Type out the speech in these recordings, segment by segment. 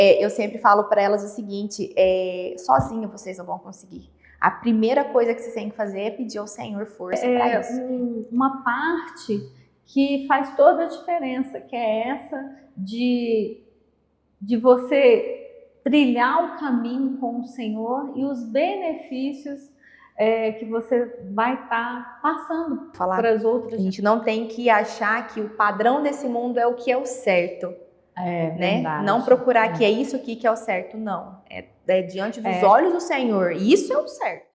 Eu sempre falo para elas o seguinte, sozinha vocês não vão conseguir. A primeira coisa que vocês têm que fazer é pedir ao Senhor força para isso. Uma parte que faz toda a diferença, que é essa de você trilhar o caminho com o Senhor e os benefícios que você vai estar passando para as outras. A gente não tem que achar que o padrão desse mundo é o que é o certo. Né? Não procurar que é isso aqui que é o certo, não. É diante dos olhos do Senhor. Isso é o certo.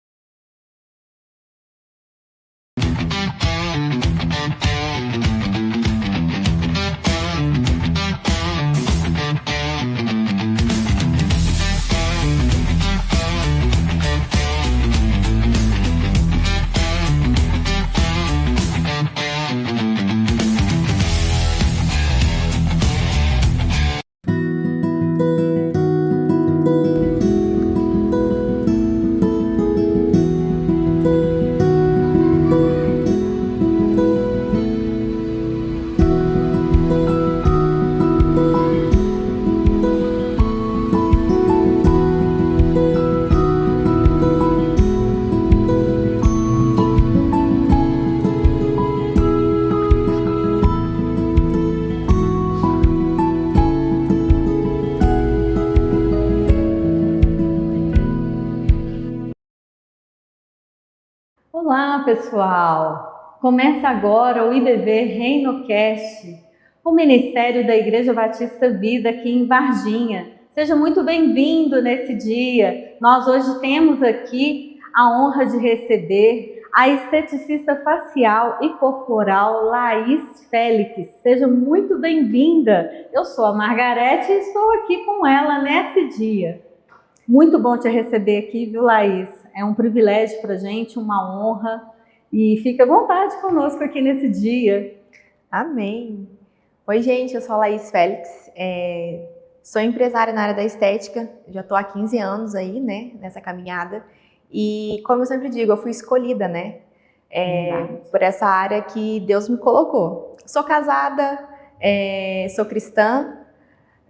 Olá, pessoal! Começa agora o IBV ReinoCast, o Ministério da Igreja Batista Vida aqui em Varginha. Seja muito bem-vindo nesse dia. Nós hoje temos aqui a honra de receber a esteticista facial e corporal Laís Félix. Seja muito bem-vinda. Eu sou a Margarete e estou aqui com ela nesse dia. Muito bom te receber aqui, viu, Laís? É um privilégio para a gente, uma honra. E fique à vontade conosco aqui nesse dia. Amém. Oi, gente, eu sou a Laís Félix. Sou empresária na área da estética. Já estou há 15 anos aí, né, nessa caminhada. E, como eu sempre digo, eu fui escolhida, né, por essa área que Deus me colocou. Sou casada, sou cristã,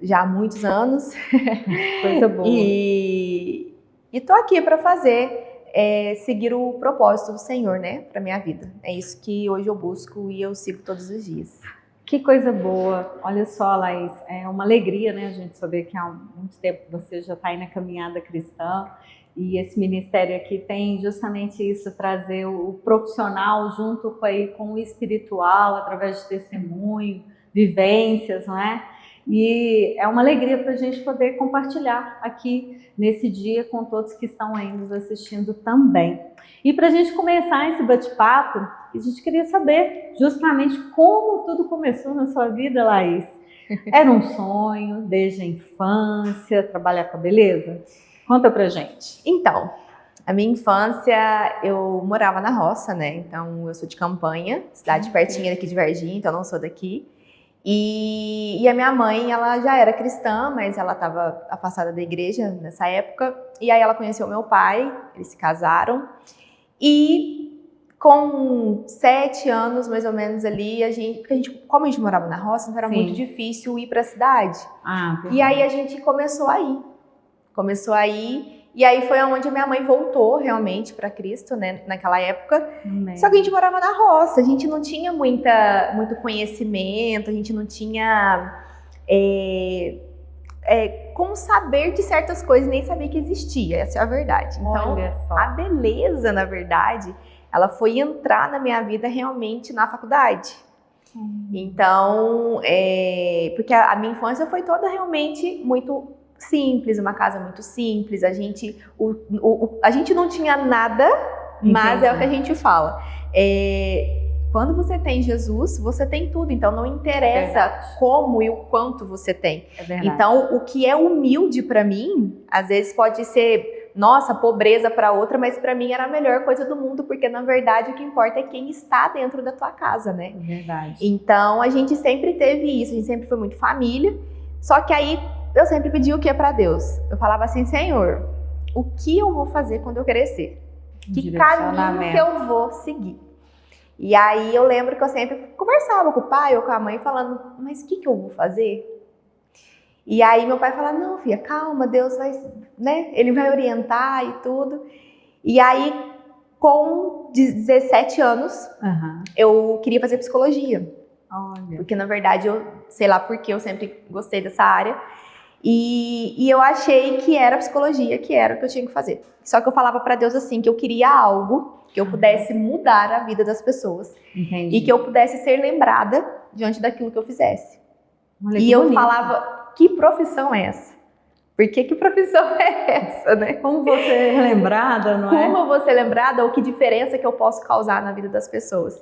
já há muitos anos. Coisa boa. E tô aqui para seguir o propósito do Senhor, né, para minha vida. É isso que hoje eu busco e eu sigo todos os dias. Que coisa boa. Olha só, Laís, é uma alegria, né, a gente saber que há muito tempo você já está aí na caminhada cristã. E esse ministério aqui tem justamente isso, trazer o profissional junto com o espiritual, através de testemunho, vivências, não é? E é uma alegria para a gente poder compartilhar aqui nesse dia com todos que estão aí nos assistindo também. E para a gente começar esse bate-papo, a gente queria saber justamente como tudo começou na sua vida, Laís. Era um sonho desde a infância, trabalhar com a beleza? Conta pra gente. Então, a minha infância, eu morava na roça, né? Então, eu sou de Campanha, cidade pertinha daqui de Varginha, então eu não sou daqui. E a minha mãe, ela já era cristã, mas ela estava afastada da igreja nessa época. E aí ela conheceu meu pai, eles se casaram. E com 7 anos, mais ou menos ali, como a gente morava na roça, então era muito difícil ir para a cidade. E aí a gente começou a ir. E aí foi onde a minha mãe voltou realmente para Cristo, né, naquela época. Só que a gente morava na roça, a gente não tinha muito conhecimento, a gente não tinha como saber de certas coisas, nem saber que existia, essa é a verdade. Então, a beleza, na verdade, ela foi entrar na minha vida realmente na faculdade. Então, porque a minha infância foi toda realmente muito simples, uma casa muito simples, a gente não tinha nada, mas é o que a gente fala. Quando você tem Jesus, você tem tudo, então não interessa como e o quanto você tem. Então, o que é humilde para mim, às vezes pode ser, nossa, pobreza para outra, mas para mim era a melhor coisa do mundo, porque na verdade o que importa é quem está dentro da tua casa, né? Então, a gente sempre teve isso, a gente sempre foi muito família, só que aí eu sempre pedi o que para Deus? Eu falava assim, Senhor, o que eu vou fazer quando eu crescer? Que caminho que eu vou seguir? E aí eu lembro que eu sempre conversava com o pai ou com a mãe falando, mas o que eu vou fazer? E aí meu pai fala, não, filha, calma, Deus vai, né? Ele vai orientar e tudo. E aí, com 17 anos, eu queria fazer psicologia. Olha. Porque, na verdade, eu sei lá porque eu sempre gostei dessa área. E eu achei que era psicologia, que era o que eu tinha que fazer. Só que eu falava pra Deus assim, que eu queria algo que eu pudesse mudar a vida das pessoas. Entendi. E que eu pudesse ser lembrada diante daquilo que eu fizesse. Olha, e que eu bonito. falava, que profissão é essa? Por que profissão é essa, né? Como você é lembrada, não é? Como eu vou ser lembrada ou que diferença que eu posso causar na vida das pessoas?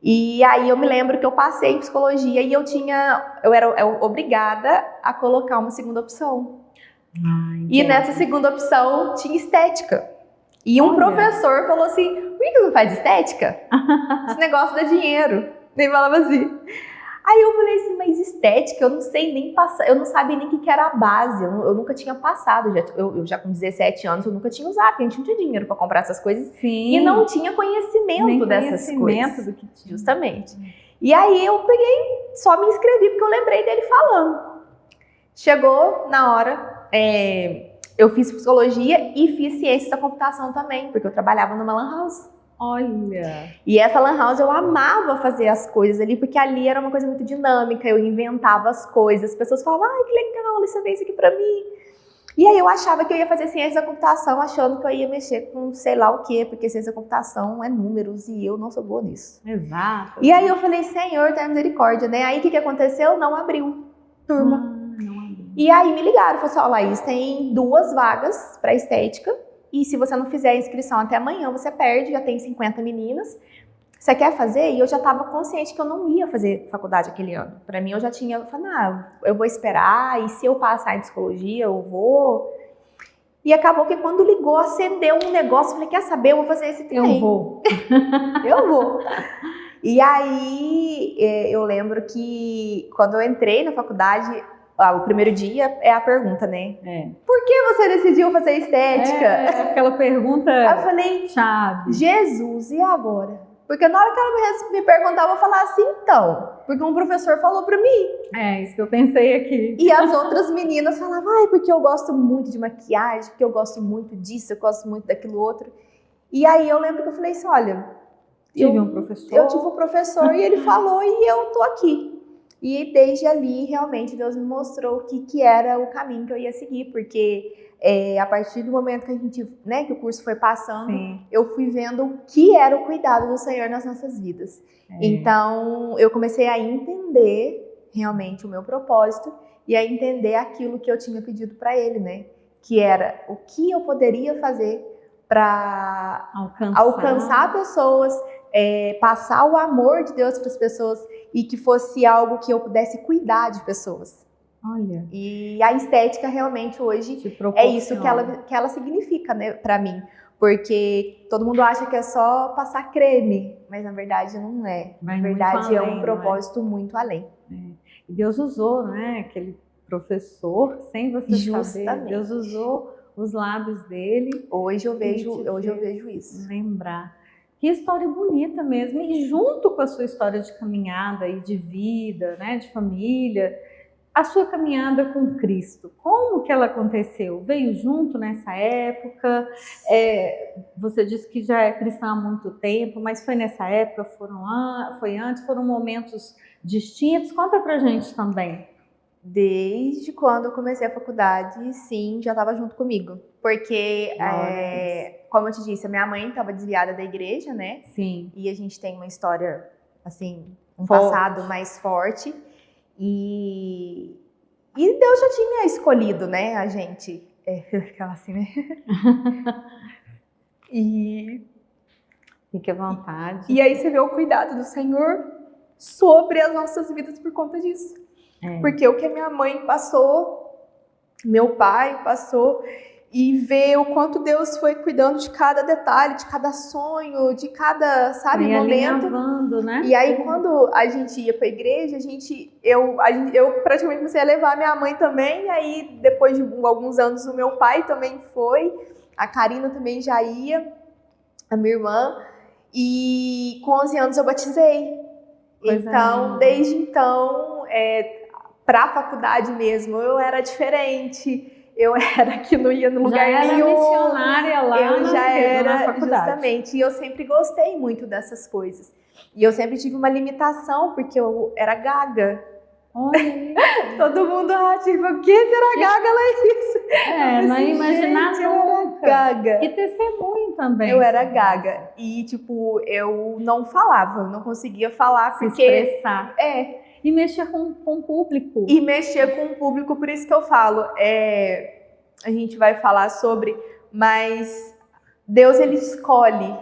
E aí eu me lembro que eu passei em psicologia e eu era obrigada a colocar uma segunda opção. E nessa segunda opção tinha estética. E um professor falou assim, por que você não faz estética? Esse negócio dá dinheiro. Ele falava assim. Aí eu falei assim, mas estética, eu não sei nem passar, eu não sabia nem o que era a base, eu nunca tinha passado, eu já com 17 anos eu nunca tinha usado, porque a gente não tinha dinheiro para comprar essas coisas. Sim. E não tinha conhecimento nem dessas conhecimento coisas. Do que tinha. Justamente. E aí eu peguei, só me inscrevi porque eu lembrei dele falando. Chegou na hora, eu fiz psicologia e fiz ciências da computação também, porque eu trabalhava numa lan house. Olha! E essa lan house eu amava fazer as coisas ali, porque ali era uma coisa muito dinâmica, eu inventava as coisas, as pessoas falavam, ai que legal, você fez isso aqui pra mim. E aí eu achava que eu ia fazer ciência da computação, achando que eu ia mexer com sei lá o quê, porque ciência da computação é números e eu não sou boa nisso. Exato. E aí eu falei, Senhor, tenha misericórdia, né? Aí o que aconteceu? Não abriu turma. Não abriu. E aí me ligaram, falaram assim, ó, Laís, tem 2 vagas pra estética, e se você não fizer a inscrição até amanhã, você perde, já tem 50 meninas. Você quer fazer? E eu já estava consciente que eu não ia fazer faculdade aquele ano. Para mim, eu já tinha falado, eu vou esperar, e se eu passar em psicologia, eu vou. E acabou que quando ligou, acendeu um negócio, eu falei, quer saber, eu vou fazer esse trem. Eu vou. Eu vou. E aí, eu lembro que quando eu entrei na faculdade, o primeiro dia é a pergunta, né? Por que você decidiu fazer estética? Aquela pergunta Aí eu falei, chave. Jesus, e agora? Porque na hora que ela me perguntar, eu vou falar assim, então. Porque um professor falou pra mim. É, isso que eu pensei aqui. E as outras meninas falavam, ai, porque eu gosto muito de maquiagem, porque eu gosto muito disso, eu gosto muito daquilo outro. E aí eu lembro que eu falei assim, olha... Tive um professor. Eu tive um professor e ele falou e eu tô aqui. E desde ali, realmente, Deus me mostrou o que era o caminho que eu ia seguir, porque a partir do momento que a gente, né, que o curso foi passando, Sim. eu fui vendo o que era o cuidado do Senhor nas nossas vidas. Então, eu comecei a entender realmente o meu propósito e a entender aquilo que eu tinha pedido para Ele, né? Que era o que eu poderia fazer para alcançar pessoas, passar o amor de Deus para as pessoas e que fosse algo que eu pudesse cuidar de pessoas. Olha. E a estética realmente hoje é isso que ela significa, né, para mim. Porque todo mundo acha que é só passar creme, mas na verdade não é. Na verdade é um propósito muito além. E Deus usou, né, aquele professor, sem você saber, Deus usou os lábios dele. Hoje eu vejo isso. Lembrar. Que história bonita mesmo. E junto com a sua história de caminhada e de vida, né, de família, a sua caminhada com Cristo, como que ela aconteceu? Veio junto nessa época? Você disse que já é cristã há muito tempo, mas foi nessa época? Foi antes? Foram momentos distintos? Conta pra gente também. Desde quando eu comecei a faculdade, sim, já estava junto comigo. Porque, como eu te disse, a minha mãe estava desviada da igreja, né? Sim. E a gente tem uma história, assim, um passado mais forte. E Deus já tinha escolhido, né, a gente. Aquela assim, né? Fique à vontade. E aí você vê o cuidado do Senhor sobre as nossas vidas por conta disso. Porque o que a minha mãe passou, meu pai passou, e ver o quanto Deus foi cuidando de cada detalhe, de cada sonho, de cada, momento. Alinhavando, né? E aí, quando a gente ia para a igreja, eu praticamente comecei a levar a minha mãe também. E aí, depois de alguns anos, o meu pai também foi. A Karina também já ia, a minha irmã. E com 11 anos eu batizei. Então, desde então, para a faculdade mesmo, eu era diferente. Eu era que não ia no lugar nenhum. Já era missionária lá eu já era, na faculdade. justamente. E eu sempre gostei muito dessas coisas. E eu sempre tive uma limitação, porque eu era gaga. Olha. Todo mundo tipo, o que será gaga, Laís? Não imaginava eu era gaga. Que testemunho também. Eu era gaga. E, tipo, eu não falava, não conseguia falar, se porque... expressar. E mexer com o público. E mexer com o público, por isso que eu falo, a gente vai falar sobre, mas Deus, ele escolhe.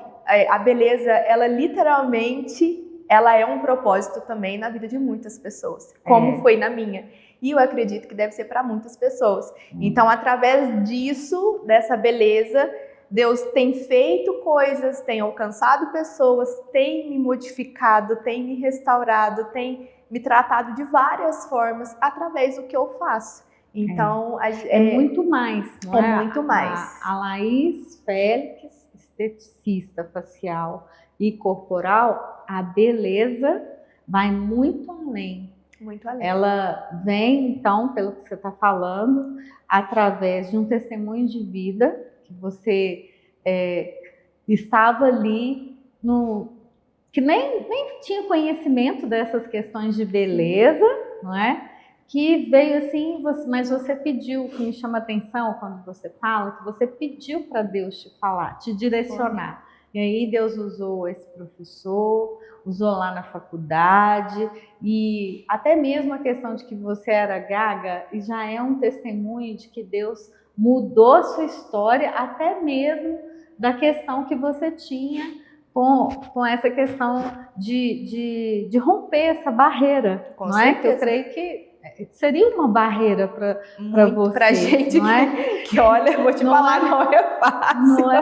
A beleza, ela literalmente, ela é um propósito também na vida de muitas pessoas, como foi na minha. E eu acredito que deve ser para muitas pessoas. Então, através disso, dessa beleza, Deus tem feito coisas, tem alcançado pessoas, tem me modificado, tem me restaurado, tem me tratado de várias formas através do que eu faço. Então, é muito mais, não é? É muito mais. A Laís Félix, esteticista facial e corporal, a beleza vai muito além. Muito além. Ela vem, então, pelo que você está falando, através de um testemunho de vida, que você estava ali que nem tinha conhecimento dessas questões de beleza, não é? Que veio assim, mas você pediu, que me chama a atenção quando você fala, que você pediu para Deus te falar, te direcionar. E aí Deus usou esse professor, usou lá na faculdade, e até mesmo a questão de que você era gaga, e já é um testemunho de que Deus mudou a sua história, até mesmo da questão que você tinha com essa questão de romper essa barreira, Com não certeza. Que eu creio que seria uma barreira para você, pra gente, não é? Que olha, eu vou te falar, não é fácil. Não é?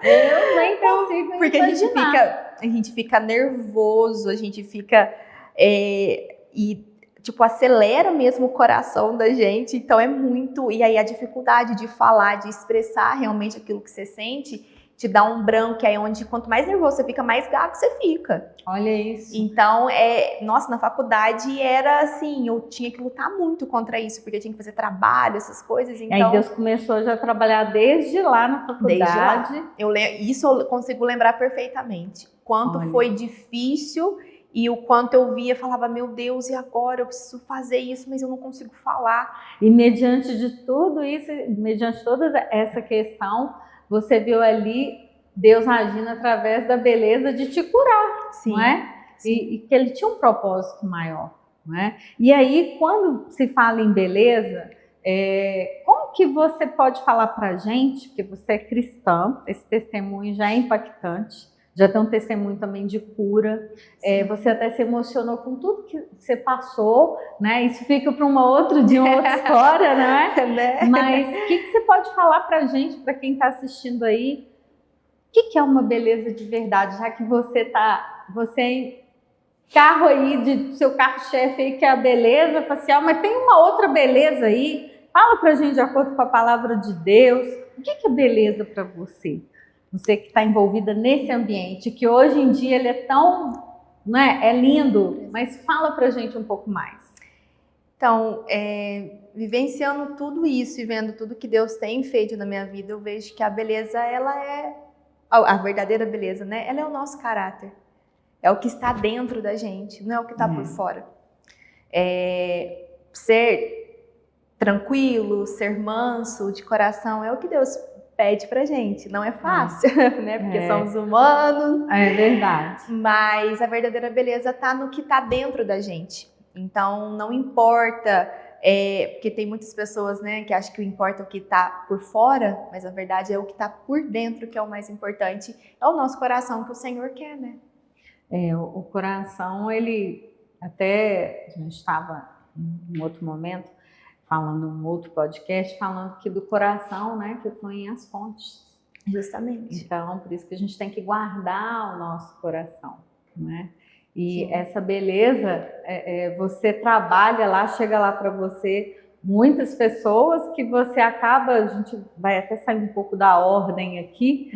Eu nem consigo porque imaginar. a gente fica nervoso, a gente fica e tipo acelera mesmo o coração da gente. Então é muito, e aí a dificuldade de falar, de expressar realmente aquilo que você sente, te dá um branco, aí onde quanto mais nervoso você fica, mais gago você fica. Olha isso. Então, nossa, na faculdade era assim, eu tinha que lutar muito contra isso, porque eu tinha que fazer trabalho, essas coisas. Então, e aí Deus começou já a trabalhar desde lá na faculdade. Desde lá. Isso eu consigo lembrar perfeitamente. Quanto foi difícil e o quanto eu via, falava, meu Deus, e agora? Eu preciso fazer isso, mas eu não consigo falar. E mediante de tudo isso, mediante toda essa questão, você viu ali Deus agindo através da beleza de te curar, sim, não é? E que ele tinha um propósito maior, não é? E aí, quando se fala em beleza, como que você pode falar pra gente, porque você é cristã, esse testemunho já é impactante, já tem um testemunho também de cura, você até se emocionou com tudo que você passou, né? Isso fica para uma outra história, né? Mas o que você pode falar pra gente, para quem está assistindo aí, o que é uma beleza de verdade, já que você carro aí, seu carro-chefe aí, que é a beleza facial, mas tem uma outra beleza aí, fala pra gente de acordo com a palavra de Deus, o que é beleza para você? Você que está envolvida nesse ambiente, que hoje em dia ele é tão, né, é lindo, mas fala pra gente um pouco mais. Então, vivenciando tudo isso e vendo tudo que Deus tem feito na minha vida, eu vejo que a beleza, ela é a verdadeira beleza, né? Ela é o nosso caráter. É o que está dentro da gente, não é o que está por fora. Ser tranquilo, ser manso de coração, é o que Deus pede pra gente. Não é fácil, né? Porque somos humanos. É verdade. Mas a verdadeira beleza está no que está dentro da gente. Então, não importa, porque tem muitas pessoas, né, que acham que o importa é o que está por fora, mas a verdade é o que está por dentro que é o mais importante. É o nosso coração que o Senhor quer, né? O coração, ele até, a gente estava em um outro momento, falando num outro podcast, falando que do coração, né, que fluem as fontes. Justamente. Então, por isso que a gente tem que guardar o nosso coração, né? E essa beleza, você trabalha lá, chega lá para você, muitas pessoas que você acaba, a gente vai até sair um pouco da ordem aqui,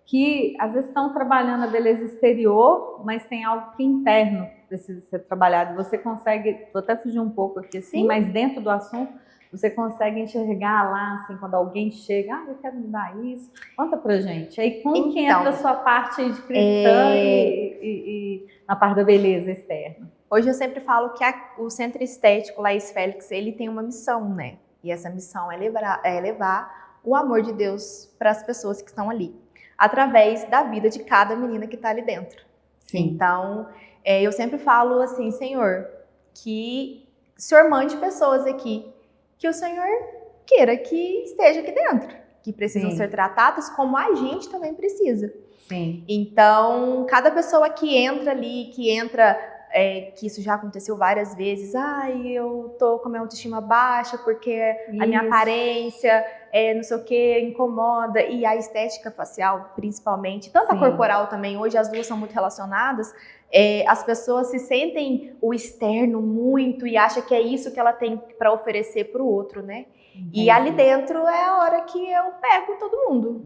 que às vezes estão trabalhando a beleza exterior, mas tem algo que é interno, precisa ser trabalhado. Você consegue, vou até fugir um pouco aqui assim, mas dentro do assunto, você consegue enxergar lá, assim, quando alguém chega, eu quero mudar isso, conta pra gente. Aí como que entra a sua parte aí de cristã e na parte da beleza externa? Hoje eu sempre falo que o Centro Estético Laís Félix, ele tem uma missão, né? E essa missão é levar o amor de Deus para as pessoas que estão ali, através da vida de cada menina que está ali dentro. Sim. Então, eu sempre falo assim, Senhor, que o Senhor mande pessoas aqui, que o Senhor queira que esteja aqui dentro, que precisam ser tratadas como a gente também precisa. Sim. Então, cada pessoa que entra ali, que isso já aconteceu várias vezes, eu tô com a minha autoestima baixa porque a minha aparência, não sei o que, incomoda, e a estética facial, principalmente, tanto a corporal também, hoje as duas são muito relacionadas, as pessoas se sentem o externo muito e acham que é isso que ela tem para oferecer para o outro, né? Entendi. E ali dentro é a hora que eu pego todo mundo.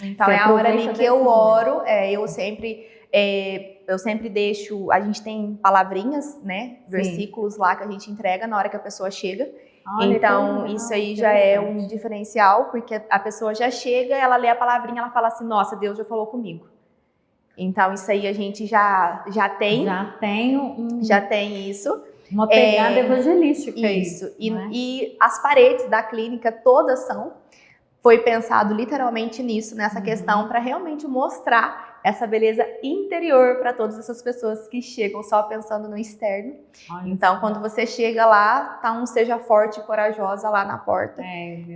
Então é a hora ali que eu oro, eu sempre deixo, a gente tem palavrinhas, né, versículos lá que a gente entrega na hora que a pessoa chega. Olha, então isso aí já é um diferencial, porque a pessoa já chega, ela lê a palavrinha, ela fala assim, nossa, Deus já falou comigo. Então isso aí a gente já tem. Já tem isso. Uma pegada evangelística. Isso. E as paredes da clínica todas foi pensado literalmente nisso, nessa questão, para realmente mostrar essa beleza interior para todas essas pessoas que chegam só pensando no externo. Então, quando você chega lá, tá seja forte e corajosa lá na porta.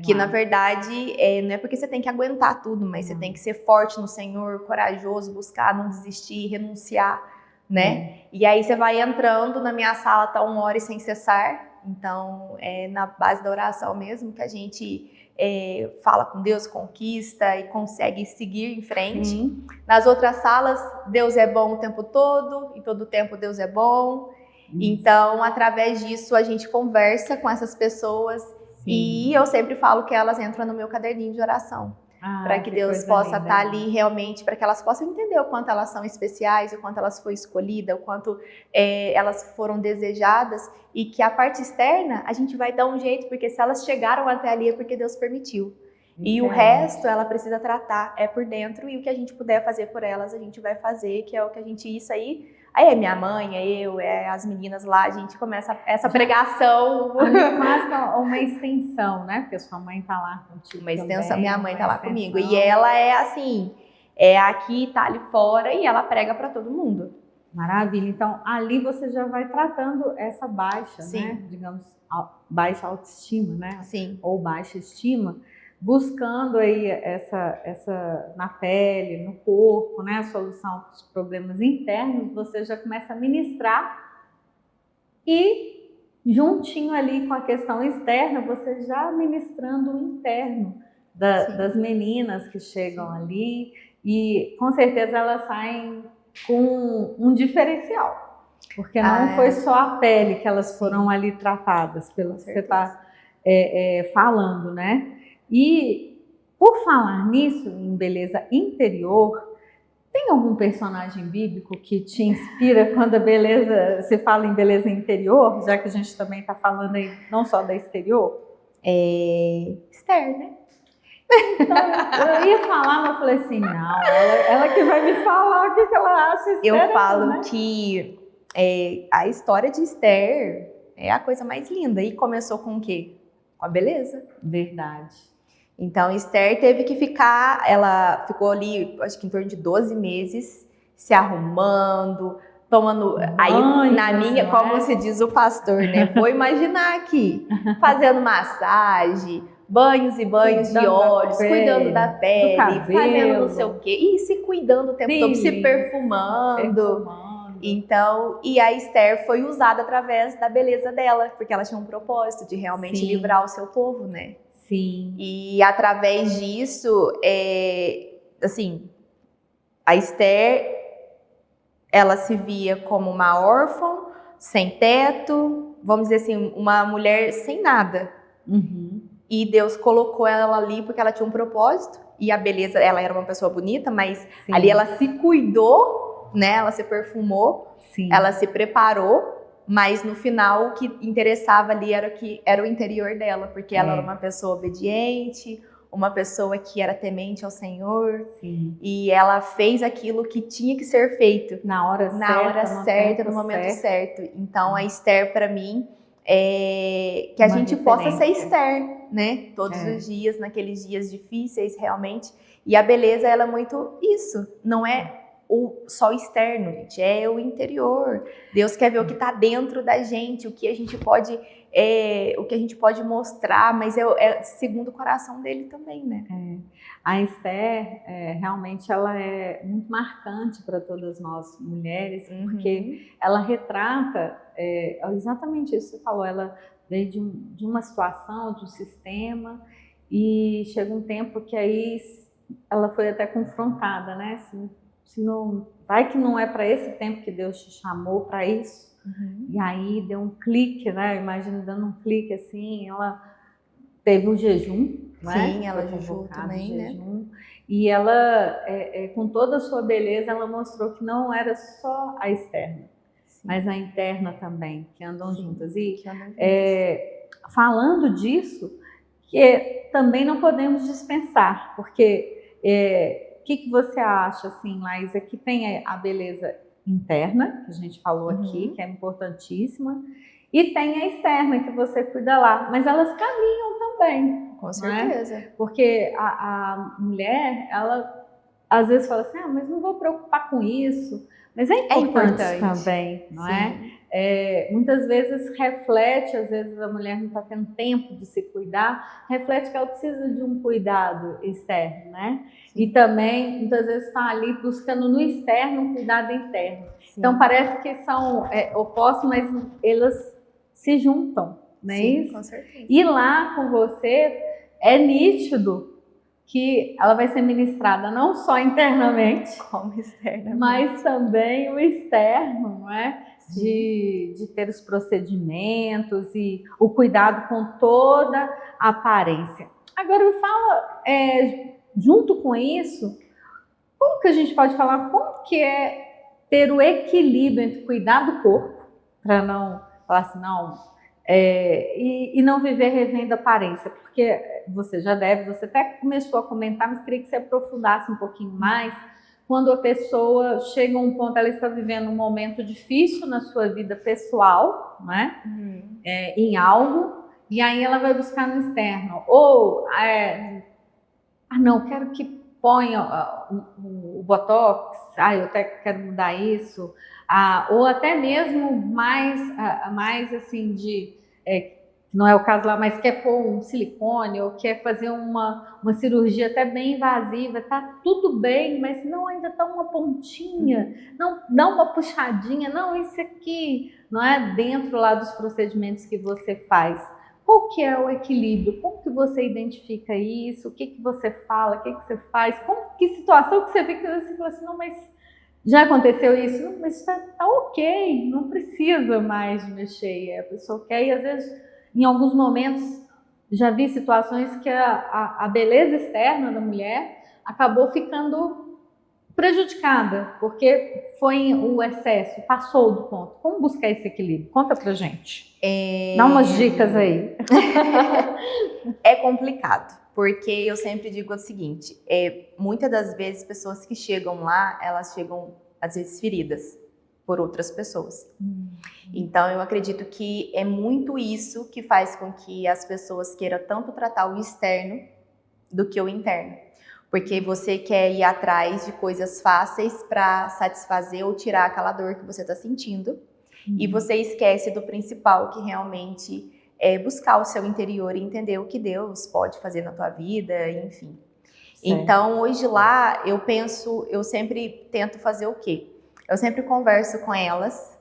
Que, na verdade, não é porque você tem que aguentar tudo, mas você tem que ser forte no Senhor, corajoso, buscar, não desistir, renunciar, né? E aí você vai entrando, na minha sala tá 1 hora e sem cessar. Então, é na base da oração mesmo que a gente fala com Deus, conquista e consegue seguir em frente. Nas outras salas, Deus é bom o tempo todo, e todo o tempo Deus é bom. Então, através disso, a gente conversa com essas pessoas e eu sempre falo que elas entram no meu caderninho de oração. Para que Deus possa estar ali realmente, para que elas possam entender o quanto elas são especiais, o quanto elas foram escolhidas, o quanto elas foram desejadas, e que a parte externa a gente vai dar um jeito, porque se elas chegaram até ali é porque Deus permitiu. E o resto ela precisa tratar, por dentro, e o que a gente puder fazer por elas a gente vai fazer, que é o que a gente, isso aí é minha mãe, as meninas lá, a gente começa essa pregação. Quase uma extensão, né? Porque sua mãe tá lá contigo. Uma extensão, também, minha mãe tá lá comigo. E ela é assim, aqui, tá ali fora, e ela prega para todo mundo. Maravilha. Então, ali você já vai tratando essa baixa, né? Digamos, baixa autoestima, né? Sim. Ou baixa estima, buscando aí essa na pele, no corpo, né, a solução dos problemas internos, você já começa a ministrar e juntinho ali com a questão externa, você já ministrando o interno das meninas que chegam ali, e com certeza elas saem com um diferencial, porque não foi só a pele que elas foram ali tratadas, pelo que você está falando, né? E, por falar nisso, em beleza interior, tem algum personagem bíblico que te inspira quando a beleza, se fala em beleza interior, já que a gente também está falando aí não só da exterior? Esther, né? Então, eu ia falar, mas eu falei assim, não, ela que vai me falar o que ela acha Esther. Eu falo que a história de Esther é a coisa mais linda, e começou com o quê? Com a beleza. Verdade. Então, Esther teve que ela ficou ali, acho que em torno de 12 meses, se arrumando, tomando, aí como se diz o pastor, né? Vou imaginar aqui, fazendo massagem, banhos e banhos de óleos, cuidando da pele, fazendo não sei o quê, e se cuidando o tempo todo, se perfumando. Então, e a Esther foi usada através da beleza dela, porque ela tinha um propósito de realmente livrar o seu povo, né? Sim. E através disso, assim, a Esther, ela se via como uma órfã, sem teto, vamos dizer assim, uma mulher sem nada. E Deus colocou ela ali porque ela tinha um propósito, e a beleza, ela era uma pessoa bonita, mas ali ela se cuidou, né? Ela se perfumou, Sim. Ela se preparou, mas no final o que interessava ali era o interior dela, porque ela era uma pessoa obediente, uma pessoa que era temente ao Senhor. Sim. E ela fez aquilo que tinha que ser feito na hora certa, no momento certo. Então a Esther, para mim, é que a gente possa ser Esther, né? Todos os dias, naqueles dias difíceis, realmente. E a beleza, ela é muito isso. Não é só o externo, gente, é o interior. Deus quer ver o que está dentro da gente, o que a gente pode mostrar, mas é segundo o coração dele também, né? A Esther, realmente, ela é muito marcante para todas nós mulheres, porque ela retrata exatamente isso que você falou. Ela veio de uma situação, de um sistema, e chega um tempo que aí ela foi até confrontada, né? Se não, vai que não é para esse tempo que Deus te chamou para isso. E aí deu um clique, né? Eu imagino dando um clique assim, ela teve o jejum, né? Sim, ela jejuou também, né? E ela, com toda a sua beleza, ela mostrou que não era só a externa, mas a interna também, que andam juntas. E falando disso, que também não podemos dispensar, porque o que você acha, assim, Laísa, que tem a beleza interna, que a gente falou aqui, que é importantíssima, e tem a externa, que você cuida lá, mas elas caminham também. Com certeza. Né? Porque a mulher, ela às vezes fala assim, mas não vou preocupar com isso, mas é importante também, não é? Muitas vezes reflete, às vezes a mulher não está tendo tempo de se cuidar, reflete que ela precisa de um cuidado externo, né? Sim. E também, muitas vezes, está ali buscando no externo um cuidado interno. Sim. Então, parece que são opostos, mas elas se juntam, não é isso? Com certeza. E lá com você, é nítido que ela vai ser ministrada não só internamente, como externamente, mas também o externo, não é? De ter os procedimentos e o cuidado com toda a aparência. Agora me fala, junto com isso, como que a gente pode falar, como que é ter o equilíbrio entre cuidar do corpo, para não falar assim, e não viver revendo a aparência, porque você até começou a comentar, mas queria que você aprofundasse um pouquinho mais. Quando a pessoa chega a um ponto, ela está vivendo um momento difícil na sua vida pessoal, né? Em algo, e aí ela vai buscar no externo, ou não, quero que ponha o botox, eu até quero mudar isso, ou até mesmo mais assim não é o caso lá, mas quer pôr um silicone ou quer fazer uma cirurgia até bem invasiva, tá tudo bem, mas não, ainda tá uma pontinha, não, dá uma puxadinha, não, isso aqui, não é dentro lá dos procedimentos que você faz. Qual que é o equilíbrio? Como que você identifica isso? O que que você fala? O que que você faz? Que situação que você vê que você fala assim, não, mas já aconteceu isso? Não, mas tá ok, não precisa mais mexer. E a pessoa quer, e às vezes, em alguns momentos, já vi situações que a beleza externa da mulher acabou ficando prejudicada, porque foi o excesso, passou do ponto. Como buscar esse equilíbrio? Conta pra gente. Dá umas dicas aí. É complicado, porque eu sempre digo o seguinte, muitas das vezes pessoas que chegam lá, elas chegam às vezes feridas por outras pessoas. Então eu acredito que é muito isso que faz com que as pessoas queiram tanto tratar o externo do que o interno. Porque você quer ir atrás de coisas fáceis para satisfazer ou tirar aquela dor que você está sentindo. E você esquece do principal, que realmente é buscar o seu interior e entender o que Deus pode fazer na tua vida, enfim. Certo. Então, hoje lá, eu sempre tento fazer o quê? Eu sempre converso com elas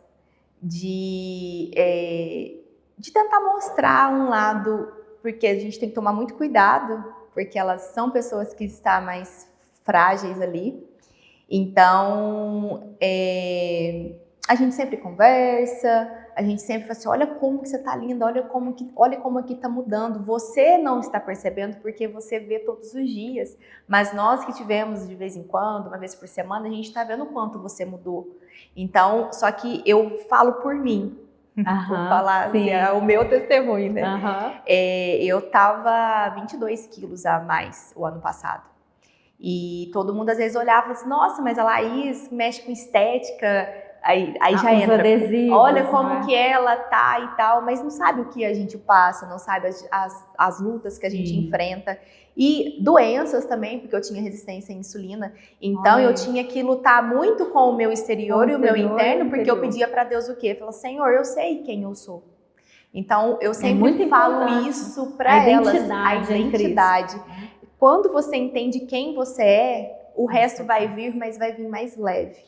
de tentar mostrar um lado, porque a gente tem que tomar muito cuidado, porque elas são pessoas que estão mais frágeis ali. Então, a gente sempre conversa, a gente sempre fala assim, olha como que você tá linda, olha como aqui tá mudando. Você não está percebendo porque você vê todos os dias, mas nós que tivemos de vez em quando, uma vez por semana, a gente tá vendo o quanto você mudou. Então, só que eu falo por mim. Vou falar assim, é o meu testemunho, né? Eu tava 22 quilos a mais o ano passado. E todo mundo às vezes olhava assim, nossa, mas a Laís mexe com estética, aí já entra. Adesivos, olha como que ela tá e tal, mas não sabe o que a gente passa, não sabe as lutas que a gente enfrenta. E doenças também, porque eu tinha resistência à insulina. Então eu tinha que lutar muito com o meu exterior e o meu interno, porque eu pedia para Deus o quê? Eu falava, Senhor, eu sei quem eu sou. Então eu sempre falo isso para elas, a identidade. Quando você entende quem você é, o resto vai vir, mas vai vir mais leve.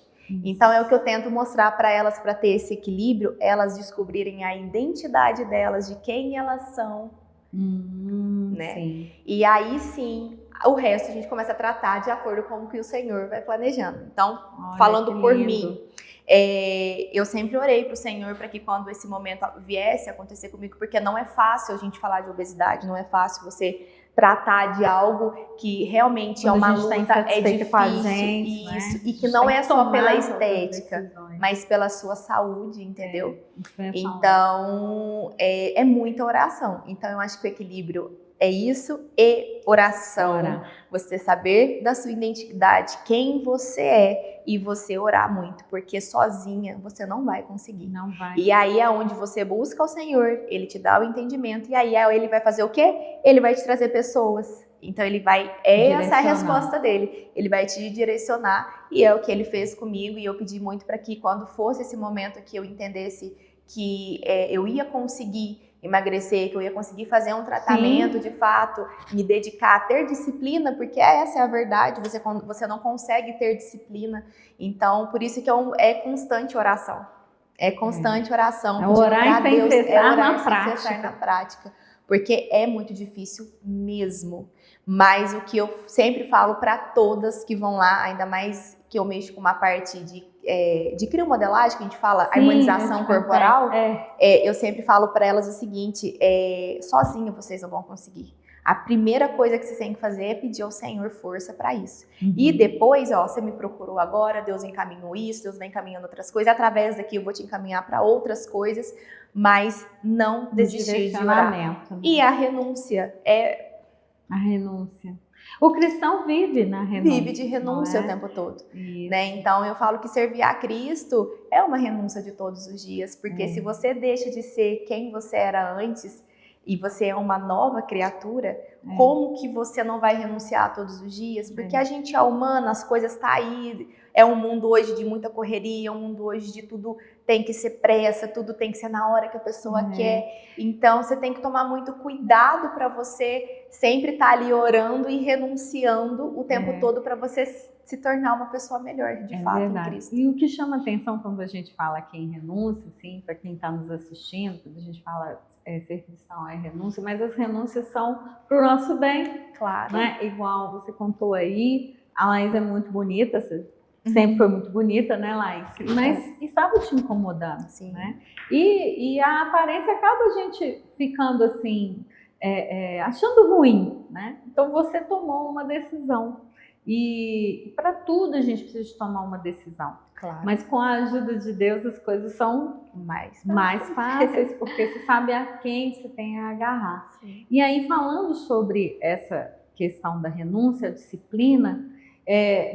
Então é o que eu tento mostrar para elas, para ter esse equilíbrio, elas descobrirem a identidade delas, de quem elas são, né? Sim. E aí sim, o resto a gente começa a tratar de acordo com o que o Senhor vai planejando. Então, falando por mim, eu sempre orei para o Senhor para que quando esse momento viesse a acontecer comigo, porque não é fácil a gente falar de obesidade, não é fácil você tratar de algo que realmente é uma luta, é difícil, isso, e que não é só pela estética, mas pela sua saúde, entendeu? Então, é muita oração. Então, eu acho que o equilíbrio é isso e oração. Você saber da sua identidade, quem você é, e você orar muito, porque sozinha você não vai conseguir. Não vai. E aí é onde você busca o Senhor, Ele te dá o entendimento, e aí Ele vai fazer o quê? Ele vai te trazer pessoas. Então Ele vai, essa é a resposta dele. Ele vai te direcionar, e é o que Ele fez comigo, e eu pedi muito para que quando fosse esse momento que eu entendesse que eu ia conseguir emagrecer, que eu ia conseguir fazer um tratamento de fato, me dedicar a ter disciplina, porque essa é a verdade, você não consegue ter disciplina. Então, por isso que é constante oração. É constante oração. É orar sem cessar na prática. Porque é muito difícil mesmo. Mas o que eu sempre falo para todas que vão lá, ainda mais que eu mexo com uma parte de criomodelagem, que a gente fala, harmonização corporal, eu sempre falo para elas o seguinte, sozinha vocês não vão conseguir. A primeira coisa que vocês têm que fazer é pedir ao Senhor força para isso. E depois, você me procurou agora, Deus encaminhou isso, Deus vai encaminhando outras coisas, através daqui eu vou te encaminhar para outras coisas, mas não desistir de orar. Né? E a renúncia A renúncia. O cristão vive na renúncia. Vive de renúncia o tempo todo. Né? Então eu falo que servir a Cristo é uma renúncia de todos os dias, porque se você deixa de ser quem você era antes e você é uma nova criatura, como que você não vai renunciar todos os dias? Porque a gente é humano, as coisas estão aí, é um mundo hoje de muita correria, é um mundo hoje de tudo tem que ser pressa, tudo tem que ser na hora que a pessoa quer. Então você tem que tomar muito cuidado para você sempre estar ali orando e renunciando o tempo todo para você se tornar uma pessoa melhor, de fato, em Cristo. E o que chama atenção quando a gente fala aqui em renúncia, assim, para quem está nos assistindo, quando a gente fala ser cristão é renúncia, mas as renúncias são para o nosso bem. Claro. Né? Igual você contou aí, a Laís é muito bonita, você sempre foi muito bonita, né, Laís? Mas estava te incomodando, né? E a aparência acaba a gente ficando assim, achando ruim, né? Então você tomou uma decisão. E para tudo a gente precisa tomar uma decisão. Claro. Mas com a ajuda de Deus as coisas são mais fáceis, porque você sabe a quem você tem a agarrar. Sim. E aí, falando sobre essa questão da renúncia, a disciplina,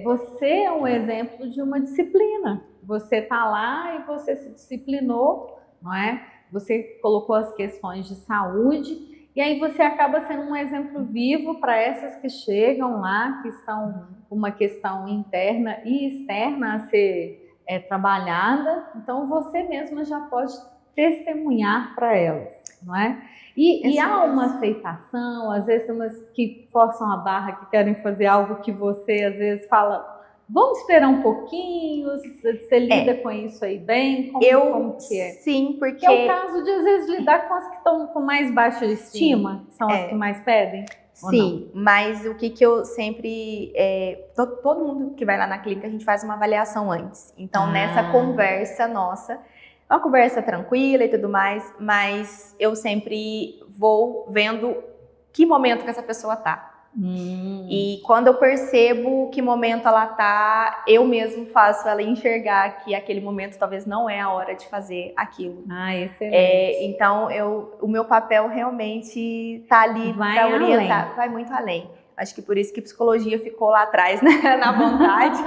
você é um exemplo de uma disciplina. Você está lá e você se disciplinou, não é? Você colocou as questões de saúde. E aí você acaba sendo um exemplo vivo para essas que chegam lá, que estão com uma questão interna e externa a ser trabalhada. Então você mesma já pode testemunhar para elas, não é? E há uma aceitação, às vezes tem umas que forçam a barra, que querem fazer algo que você às vezes fala, vamos esperar um pouquinho, você lida com isso aí bem? Como que é? Sim, porque... Que é o caso de, às vezes, lidar com as que estão com mais baixa estima, que são as que mais pedem? Sim, mas o que eu sempre... todo mundo que vai lá na clínica, a gente faz uma avaliação antes. Então, nessa conversa nossa, é uma conversa tranquila e tudo mais, mas eu sempre vou vendo que momento que essa pessoa tá. E quando eu percebo que momento ela tá, eu mesmo faço ela enxergar que aquele momento talvez não é a hora de fazer aquilo. Excelente. Então, o meu papel realmente tá ali para orientar, vai muito além. Acho que por isso que psicologia ficou lá atrás, né, na vontade,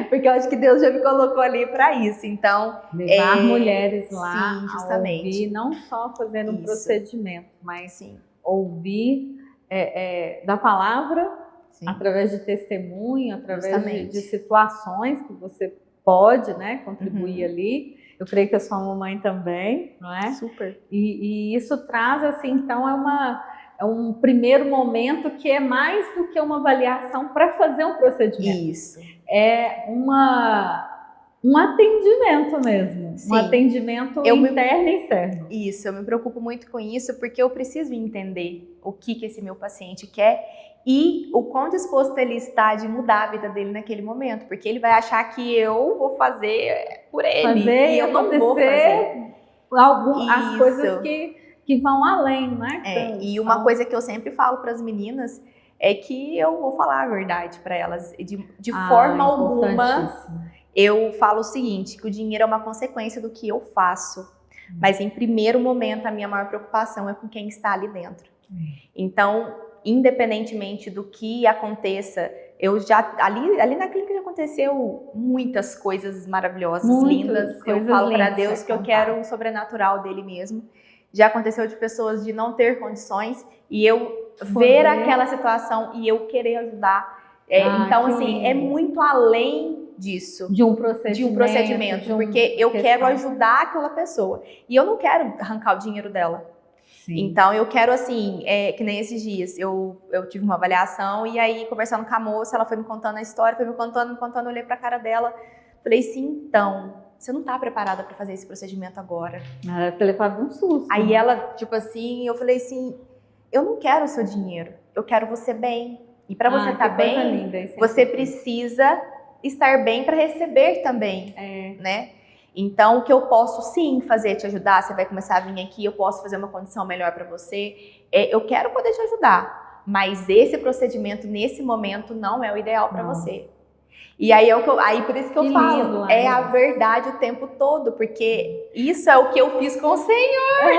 porque eu acho que Deus já me colocou ali para isso. Então, levar mulheres lá, sim, justamente. a ouvir, não só fazendo um procedimento, mas ouvir da palavra, sim, através de testemunho, através de situações que você pode, né, contribuir ali. Eu creio que a sua mamãe também, não é? Super. E isso traz, assim, então é um primeiro momento que é mais do que uma avaliação para fazer um procedimento. Isso. É um atendimento mesmo. Sim. Um atendimento interno e externo. Isso, eu me preocupo muito com isso porque eu preciso entender o que esse meu paciente quer e o quão disposto ele está de mudar a vida dele naquele momento. Porque ele vai achar que eu vou fazer por ele e eu não vou fazer. As coisas que vão além, né? E uma coisa que eu sempre falo para as meninas é que eu vou falar a verdade para elas. De forma alguma, eu falo o seguinte, que o dinheiro é uma consequência do que eu faço. Mas em primeiro momento, a minha maior preocupação é com quem está ali dentro. Então, independentemente do que aconteça, eu já ali na clínica já aconteceu muitas coisas maravilhosas, lindas. Eu falo para Deus que eu quero o sobrenatural dele mesmo. Já aconteceu de pessoas de não ter condições e eu ver aquela situação e eu querer ajudar. Então, assim, é muito além disso. De um procedimento. Porque eu quero ajudar aquela pessoa. E eu não quero arrancar o dinheiro dela. Sim. Então, eu quero, assim, que nem esses dias, eu tive uma avaliação e aí, conversando com a moça, ela foi me contando a história, foi me contando, eu olhei pra cara dela, falei assim, então, você não tá preparada pra fazer esse procedimento agora. Ela deve ter levado um susto. Aí ela, tipo assim, eu falei assim, eu não quero o seu dinheiro, eu quero você bem. E pra você estar bem, você precisa estar bem pra receber também, né? Então, o que eu posso sim fazer te ajudar, você vai começar a vir aqui, eu posso fazer uma condição melhor para você, eu quero poder te ajudar, mas esse procedimento nesse momento não é o ideal para você. E aí, por isso que eu falo, é a verdade o tempo todo, porque isso é o que eu fiz com o Senhor,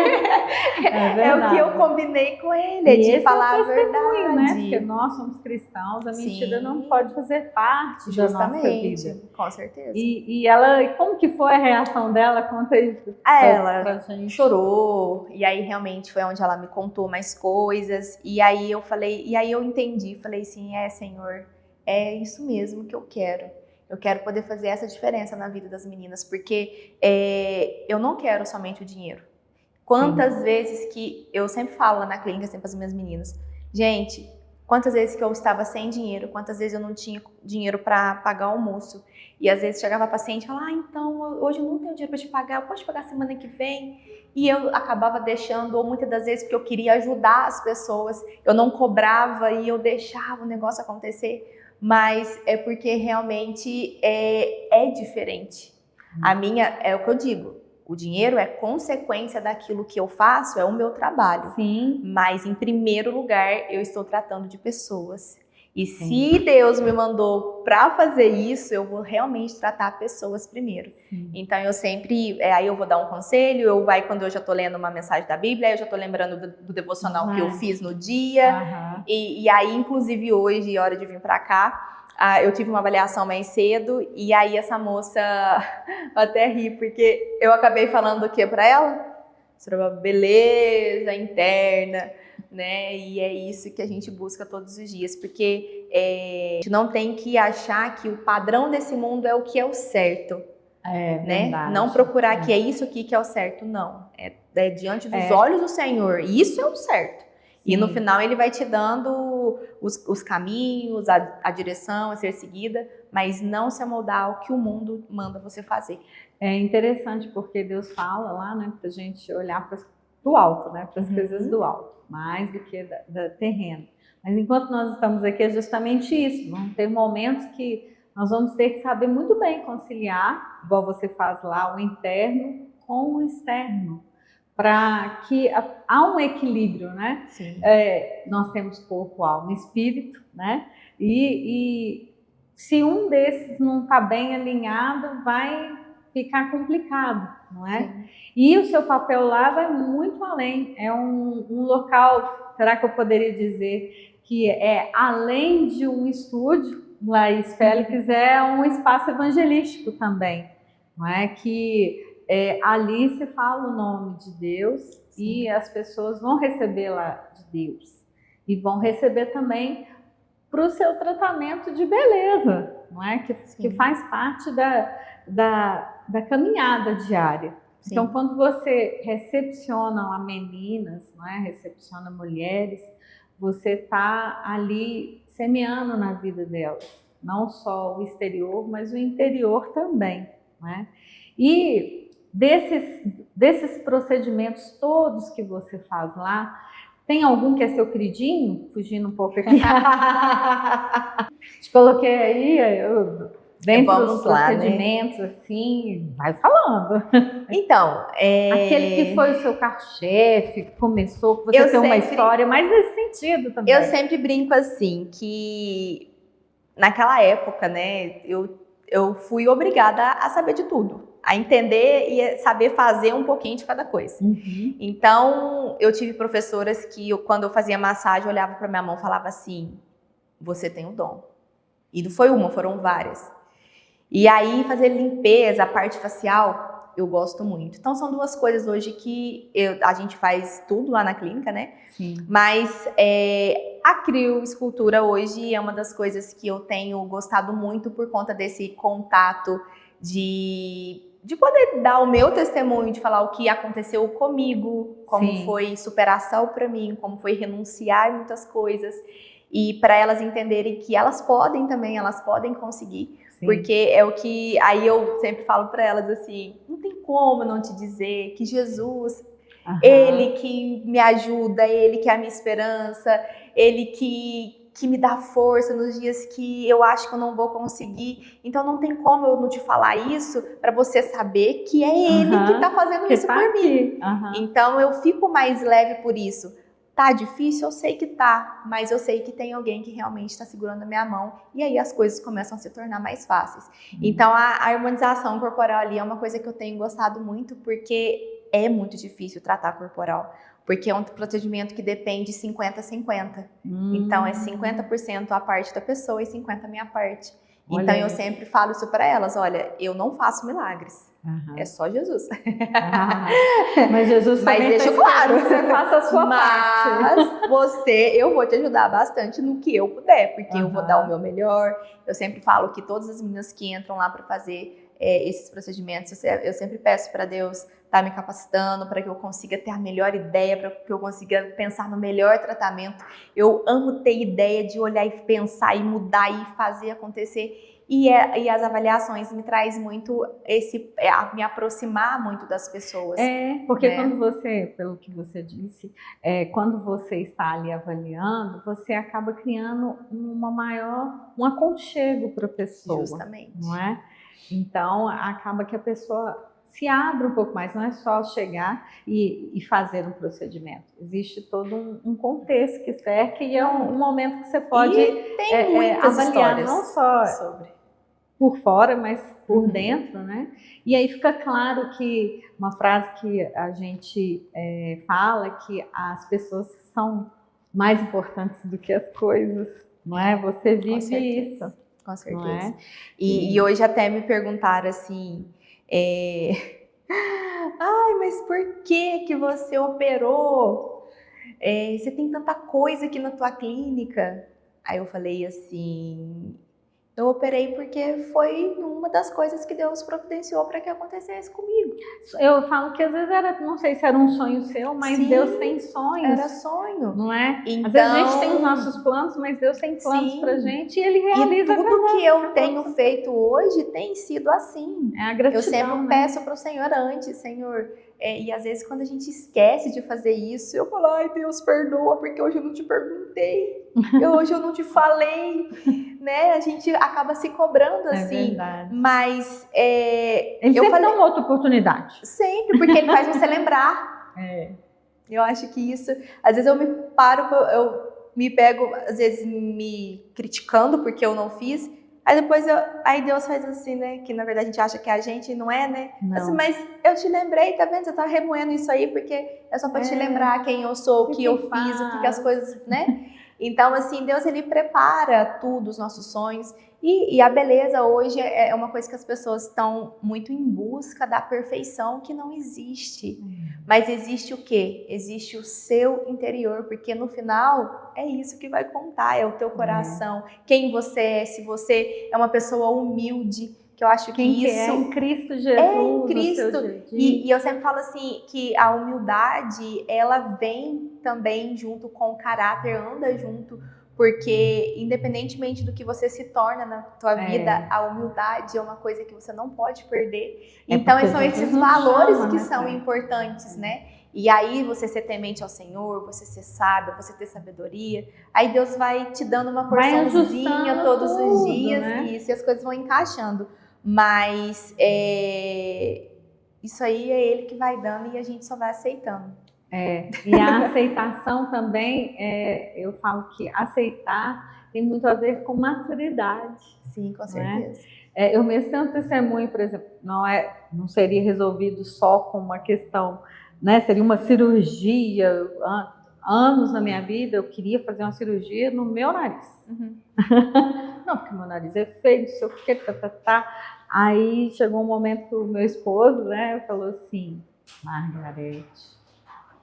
é o que eu combinei com Ele, de falar a verdade. Né? Porque nós somos cristãos, a mentira não pode fazer parte da nossa vida. Com certeza. E ela, como que foi a reação dela? Conta isso. Ela chorou, e aí realmente foi onde ela me contou mais coisas, e aí eu entendi, falei assim, Senhor, é isso mesmo que eu quero. Eu quero poder fazer essa diferença na vida das meninas, porque eu não quero somente o dinheiro. Quantas vezes que eu sempre falo lá na clínica, sempre para as minhas meninas, gente, quantas vezes que eu estava sem dinheiro, quantas vezes eu não tinha dinheiro para pagar o almoço. E às vezes chegava a paciente e falava, então, hoje eu não tenho dinheiro para te pagar, eu posso te pagar semana que vem? E eu acabava deixando, ou muitas das vezes porque eu queria ajudar as pessoas, eu não cobrava e eu deixava o negócio acontecer. Mas é porque realmente é diferente. A minha, é o que eu digo, o dinheiro é consequência daquilo que eu faço, é o meu trabalho. Sim. Mas em primeiro lugar, eu estou tratando de pessoas. E se Deus me mandou para fazer isso, eu vou realmente tratar pessoas primeiro. Então eu sempre, aí eu vou dar um conselho, quando eu já tô lendo uma mensagem da Bíblia, eu já tô lembrando do devocional que eu fiz no dia. E aí, inclusive hoje, hora de vir para cá, eu tive uma avaliação mais cedo, e aí essa moça, eu até ri, porque eu acabei falando o que para ela? Sobre a beleza interna, né? E é isso que a gente busca todos os dias, porque a gente não tem que achar que o padrão desse mundo é o que é o certo, né? Verdade. Não procurar que é isso aqui que é o certo, não. É diante dos olhos do Senhor, isso é o certo. E no final ele vai te dando os caminhos, a direção a ser seguida, mas não se amoldar ao que o mundo manda você fazer. É interessante porque Deus fala lá, né, pra gente olhar do alto, né, para as coisas do alto, mais do que da terreno. Mas enquanto nós estamos aqui é justamente isso, vão ter momentos que nós vamos ter que saber muito bem conciliar, igual você faz lá, o interno com o externo, para que há um equilíbrio, né? Sim. Nós temos corpo, alma e espírito, né? E se um desses não está bem alinhado, vai ficar complicado, não é? Sim. E o seu papel lá vai muito além. É um local, será que eu poderia dizer que é além de um estúdio? Laís Félix é um espaço evangelístico também, não é? Que ali se fala o nome de Deus. Sim. E as pessoas vão receber lá de Deus e vão receber também para o seu tratamento de beleza, não é? Que faz parte da caminhada diária. Sim. Então, quando você recepciona meninas, não é? Recepciona mulheres, você está ali semeando na vida delas, não só o exterior, mas o interior também, não é? E desses procedimentos todos que você faz lá, tem algum que é seu queridinho? Fugindo um pouco aqui. Te coloquei aí, dentro dos procedimentos, né? Assim, vai falando. Então, aquele que foi o seu carro-chefe, que começou, que você tem uma história, mas nesse sentido também. Eu sempre brinco assim, que naquela época, né, eu fui obrigada a saber de tudo, a entender e saber fazer um pouquinho de cada coisa. Uhum. Então, eu tive professoras que, quando eu fazia massagem, olhava para minha mão e falava assim, você tem o dom. E não foi uma, foram várias. E aí, fazer limpeza, a parte facial, eu gosto muito. Então, são duas coisas hoje que a gente faz tudo lá na clínica, né? Sim. Mas acrílico, escultura hoje é uma das coisas que eu tenho gostado muito por conta desse contato de poder dar o meu testemunho, de falar o que aconteceu comigo, como Sim. foi superação para mim, como foi renunciar a muitas coisas. E para elas entenderem que elas podem também, elas podem conseguir. Sim. Porque é o que, aí eu sempre falo para elas assim, não tem como não te dizer que Jesus, Ele que me ajuda, Ele que é a minha esperança, Ele que me dá força nos dias que eu acho que eu não vou conseguir. Então não tem como eu não te falar isso para você saber que é Ele que tá fazendo isso por mim. Então eu fico mais leve por isso. Tá difícil? Eu sei que tá, mas eu sei que tem alguém que realmente está segurando a minha mão e aí as coisas começam a se tornar mais fáceis. Então a harmonização corporal ali é uma coisa que eu tenho gostado muito porque é muito difícil tratar corporal, porque é um procedimento que depende 50-50. Então é 50% a parte da pessoa e 50% a minha parte. Então eu sempre falo isso para elas, olha, eu não faço milagres. É só Jesus. Mas Jesus também deixa claro que você faça a sua parte. Mas eu vou te ajudar bastante no que eu puder, porque eu vou dar o meu melhor. Eu sempre falo que todas as meninas que entram lá para fazer esses procedimentos, eu sempre peço para Deus estar me capacitando, para que eu consiga ter a melhor ideia, para que eu consiga pensar no melhor tratamento. Eu amo ter ideia de olhar e pensar e mudar e fazer acontecer. E as avaliações me traz muito me aproximar muito das pessoas. Porque quando você, pelo que você disse, quando você está ali avaliando, você acaba criando um aconchego para a pessoa. Justamente. Não é? Então, acaba que a pessoa se abre um pouco mais, não é só chegar e fazer um procedimento. Existe todo um contexto que cerca e é um momento que você pode avaliar não só por fora, mas por dentro, né? E aí fica claro que uma frase que a gente fala que as pessoas são mais importantes do que as coisas, não é? Você vive isso. Com certeza. E hoje até me perguntaram assim, ai, mas por que você operou? Você tem tanta coisa aqui na tua clínica. Aí eu falei assim, eu operei porque foi uma das coisas que Deus providenciou para que acontecesse comigo. Eu falo que às vezes não sei se era um sonho seu, mas Sim, Deus tem sonhos. Era sonho. Não é? Então, às vezes a gente tem os nossos planos, mas Deus tem planos pra gente e Ele realiza. E tudo que eu tenho feito hoje tem sido assim. É a gratidão, eu sempre peço para o Senhor antes, Senhor. E às vezes quando a gente esquece de fazer isso, eu falo, ai Deus, perdoa, porque hoje eu não te perguntei, hoje eu não te falei, né? A gente acaba se cobrando assim. Verdade. Mas Ele sempre dá uma outra oportunidade. Sempre, porque Ele faz você lembrar. Eu acho que isso, às vezes eu me paro, eu me pego, às vezes me criticando porque eu não fiz, aí depois aí Deus faz assim, né, que na verdade a gente acha que é a gente, não é, né? Assim, mas eu te lembrei, tá vendo? Você tá remoendo isso aí porque é só pra te lembrar quem eu sou, o que eu fiz, o que as coisas, né? Então, assim, Deus, ele prepara tudo, os nossos sonhos. E a beleza hoje é uma coisa que as pessoas estão muito em busca da perfeição, que não existe. Mas existe o quê? Existe o seu interior, porque no final é isso que vai contar, é o teu coração, quem você é, se você é uma pessoa humilde, que eu acho Quem que isso é em Cristo Jesus, é em Cristo. o seu dia a dia. E eu sempre falo assim, que a humildade, ela vem também junto com o caráter, anda junto, porque independentemente do que você se torna na tua vida, a humildade é uma coisa que você não pode perder. Então são esses valores que são importantes, né? E aí você ser temente ao Senhor, você ser sábio, você ter sabedoria, aí Deus vai te dando uma porçãozinha todos os dias, né? E as coisas vão encaixando. Mas isso aí é Ele que vai dando e a gente só vai aceitando. E a aceitação também, eu falo que aceitar tem muito a ver com maturidade. Sim, com certeza. Eu mesmo tenho um testemunho, por exemplo, não seria resolvido só com uma questão, né? Seria uma cirurgia. Anos na minha vida eu queria fazer uma cirurgia no meu nariz. Não, porque meu nariz é feio, não sei o que, Aí chegou um momento que o meu esposo, né, falou assim: Margarete,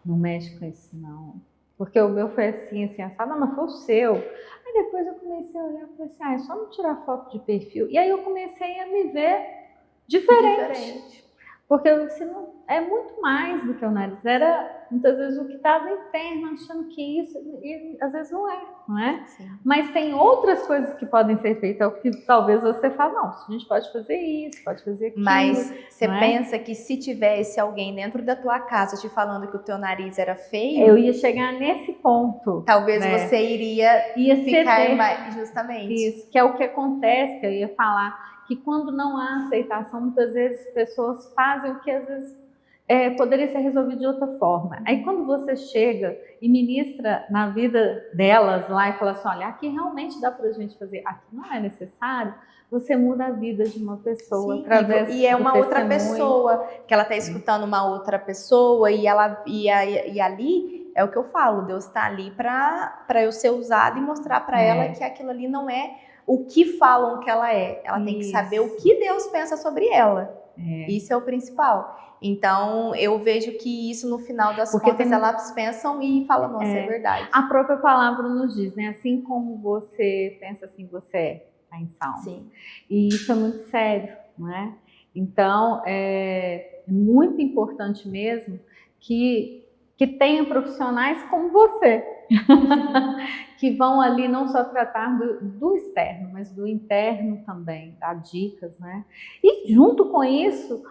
não mexe com isso não, porque o meu foi assim, assado, não, mas foi o seu. Aí depois eu comecei a olhar e falei assim, é só não tirar foto de perfil. E aí eu comecei a me ver diferente. Porque eu disse, não, é muito mais do que o nariz. Era muitas vezes o que estava interno, achando que isso, e às vezes não é? Sim. Mas tem outras coisas que podem ser feitas, é o que talvez você fale, não, a gente pode fazer isso, pode fazer aquilo. Mas você pensa que se tivesse alguém dentro da tua casa te falando que o teu nariz era feio, eu ia chegar nesse ponto. Talvez você iria ficar mais, justamente. Isso, que é o que acontece, que eu ia falar, que quando não há aceitação, muitas vezes pessoas fazem o que às vezes poderia ser resolvido de outra forma. Aí quando você chega e ministra na vida delas lá e fala assim, olha, aqui realmente dá pra gente fazer, aqui não é necessário, você muda a vida de uma pessoa. Sim, através e é uma outra pessoa, que ela está escutando uma outra pessoa e ali é o que eu falo, Deus está ali para eu ser usada e mostrar para ela que aquilo ali não é o que falam que ela é. Ela tem que saber o que Deus pensa sobre ela. Isso é o principal. Então, eu vejo que isso no final das contas elas pensam e falam, nossa, é verdade. A própria palavra nos diz, né? Assim como você pensa, assim você é. Tá em Salmos. Sim. E isso é muito sério, não é? Então, é muito importante mesmo que tenha profissionais como você, que vão ali não só tratar do externo, mas do interno também, dar dicas, né? E junto com isso,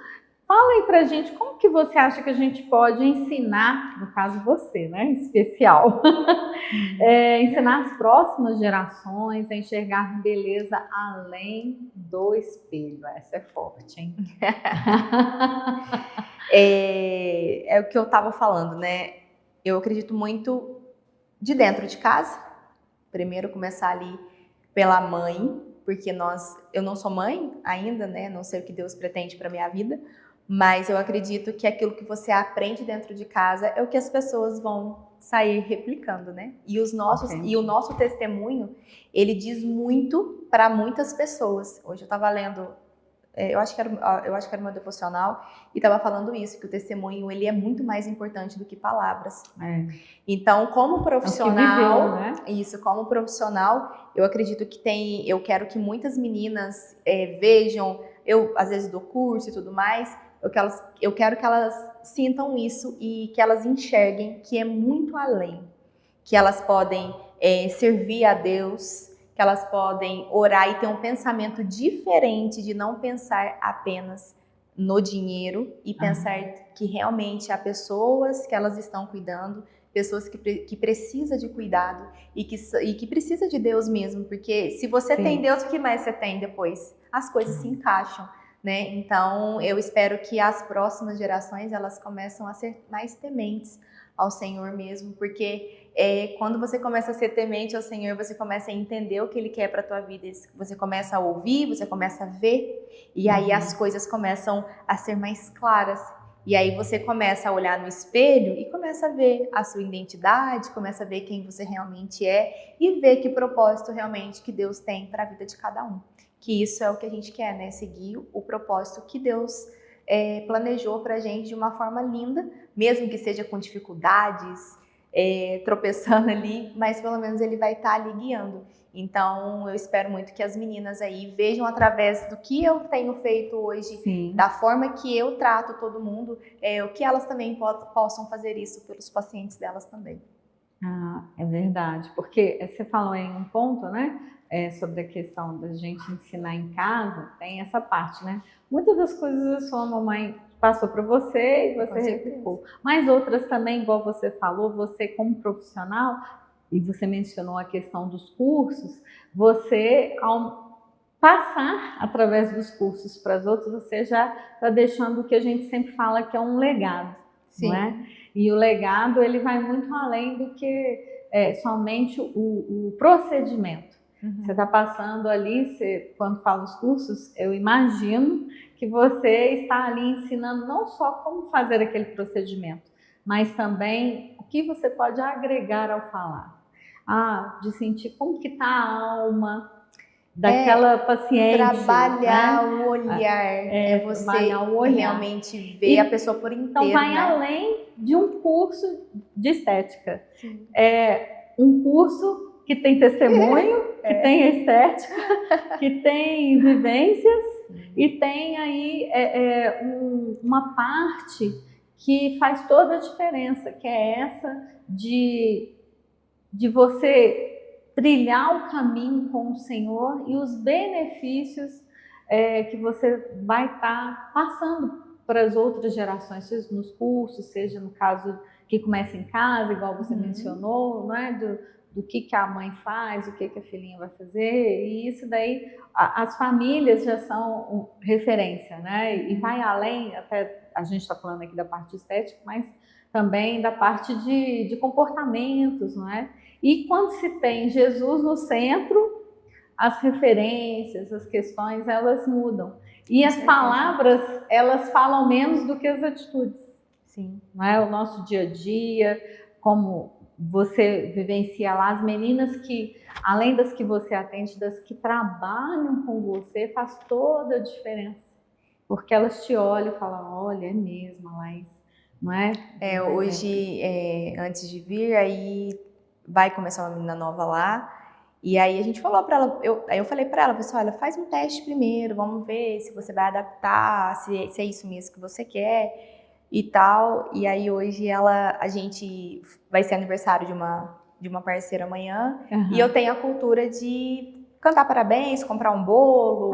fala aí pra gente como que você acha que a gente pode ensinar, no caso você, né, em especial, ensinar as próximas gerações a enxergar beleza além do espelho. Essa é forte, hein? É o que eu estava falando, né? Eu acredito muito de dentro de casa. Primeiro começar ali pela mãe, porque eu não sou mãe ainda, né? Não sei o que Deus pretende para minha vida, mas eu acredito que aquilo que você aprende dentro de casa é o que as pessoas vão sair replicando, né? E o nosso testemunho, ele diz muito para muitas pessoas. Hoje eu estava lendo, eu acho que era uma devocional e estava falando isso, que o testemunho ele é muito mais importante do que palavras. Então, como profissional, como profissional, eu acredito que eu quero que muitas meninas vejam, eu às vezes dou curso e tudo mais. Eu quero que elas sintam isso e que elas enxerguem que é muito além, que elas podem servir a Deus, que elas podem orar e ter um pensamento diferente de não pensar apenas no dinheiro e pensar que realmente há pessoas que elas estão cuidando, pessoas que precisam de cuidado e que precisa de Deus mesmo, porque se você tem Deus, o que mais você tem depois? As coisas se encaixam. né? Então, eu espero que as próximas gerações, elas começam a ser mais tementes ao Senhor mesmo, porque quando você começa a ser temente ao Senhor, você começa a entender o que Ele quer para a tua vida, você começa a ouvir, você começa a ver, e aí as coisas começam a ser mais claras. E aí você começa a olhar no espelho e começa a ver a sua identidade, começa a ver quem você realmente é e ver que propósito realmente que Deus tem para a vida de cada um. Que isso é o que a gente quer, né? Seguir o propósito que Deus planejou para a gente de uma forma linda, mesmo que seja com dificuldades, tropeçando ali, mas pelo menos Ele vai estar ali guiando. Então, eu espero muito que as meninas aí vejam através do que eu tenho feito hoje, Sim. da forma que eu trato todo mundo, o que elas também possam fazer isso pelos pacientes delas também. Ah, é verdade, porque você falou em um ponto, né, sobre a questão da gente ensinar em casa, tem essa parte, né? Muitas das coisas a sua mamãe passou para você e você replicou, mas outras também, igual você falou, você como profissional, e você mencionou a questão dos cursos, você, ao passar através dos cursos para as outras, você já está deixando o que a gente sempre fala que é um legado, Sim. não é? E o legado, ele vai muito além do que somente o procedimento. Você está passando ali, quando fala os cursos, eu imagino que você está ali ensinando não só como fazer aquele procedimento, mas também o que você pode agregar ao falar. De sentir como que está a alma daquela paciente. Trabalhar, né? o olhar, você trabalhar o olhar. Realmente ver a pessoa por inteiro. Então vai, né? além de um curso de estética. Sim. Um curso que tem testemunho, que tem estética, que tem vivências e tem aí uma parte que faz toda a diferença, que é essa de você trilhar o caminho com o Senhor e os benefícios que você vai estar passando para as outras gerações, seja nos cursos, seja no caso que começa em casa, igual você mencionou, não é? Do que a mãe faz, o que a filhinha vai fazer, e isso daí, as famílias já são referência, né? E vai além, até a gente está falando aqui da parte estética, mas também da parte de comportamentos, não é? E quando se tem Jesus no centro, as referências, as questões, elas mudam. E as palavras, elas falam menos do que as atitudes. Sim. Não é? O nosso dia a dia, como você vivencia lá, as meninas que, além das que você atende, das que trabalham com você, faz toda a diferença. Porque elas te olham e falam, olha, é mesmo, Laís, não é? Hoje, antes de vir, aí vai começar uma menina nova lá, e aí a gente falou para ela, eu falei para ela, pessoal, olha, faz um teste primeiro, vamos ver se você vai adaptar, se é isso mesmo que você quer e tal. E aí hoje a gente vai ser aniversário de uma parceira amanhã, e eu tenho a cultura de cantar parabéns, comprar um bolo,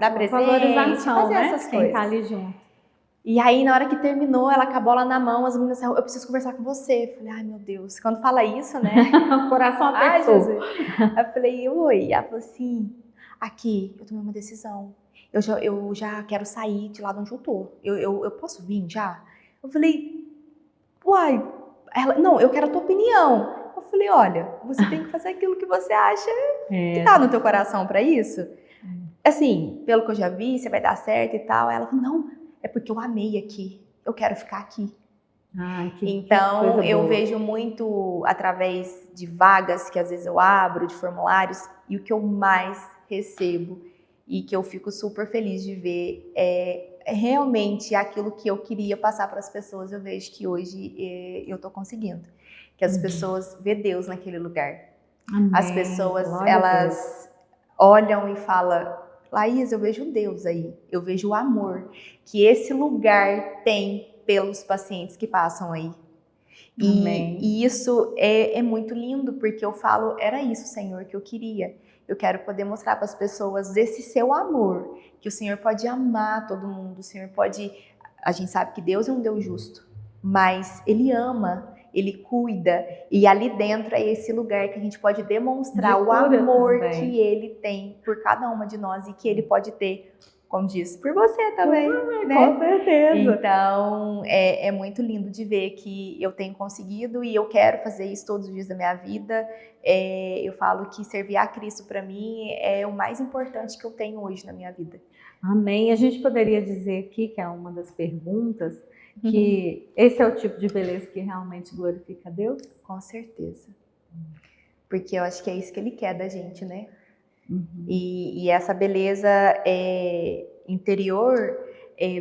dar presente, fazer essas coisas. Quem tá ali junto. E aí, na hora que terminou, ela com a bola na mão, as meninas falaram, eu preciso conversar com você. Eu falei, ai meu Deus, quando fala isso, né? O coração apertou. Ai, Jesus. Eu falei, oi. Ela falou assim, aqui, eu tomei uma decisão. Eu já quero sair de lá de onde eu tô. Eu posso vir já? Eu falei, uai. Ela, não, eu quero a tua opinião. Eu falei, olha, você tem que fazer aquilo que você acha que tá no teu coração pra isso. Assim, pelo que eu já vi, você vai dar certo e tal. Ela falou, não, é porque eu amei aqui, eu quero ficar aqui. Então, eu vejo muito através de vagas que às vezes eu abro, de formulários, e o que eu mais recebo e que eu fico super feliz de ver é realmente aquilo que eu queria passar para as pessoas. Eu vejo que hoje eu tô conseguindo. Que as pessoas vê Deus naquele lugar. Amém. As pessoas, elas olham e falam, Laís, eu vejo Deus aí, eu vejo o amor que esse lugar tem pelos pacientes que passam aí. E isso é muito lindo, porque eu falo, era isso, Senhor, que eu queria. Eu quero poder mostrar para as pessoas esse seu amor, que o Senhor pode amar todo mundo, o Senhor pode... A gente sabe que Deus é um Deus justo, mas Ele ama, Ele cuida, e ali dentro é esse lugar que a gente pode demonstrar o amor que Ele tem por cada uma de nós e que Ele pode ter como diz, por você também, né? Com certeza. Então, é muito lindo de ver que eu tenho conseguido e eu quero fazer isso todos os dias da minha vida. Eu falo que servir a Cristo para mim é o mais importante que eu tenho hoje na minha vida. Amém. A gente poderia dizer aqui, que é uma das perguntas, que esse é o tipo de beleza que realmente glorifica a Deus? Com certeza. Porque eu acho que é isso que Ele quer da gente, né? E essa beleza interior,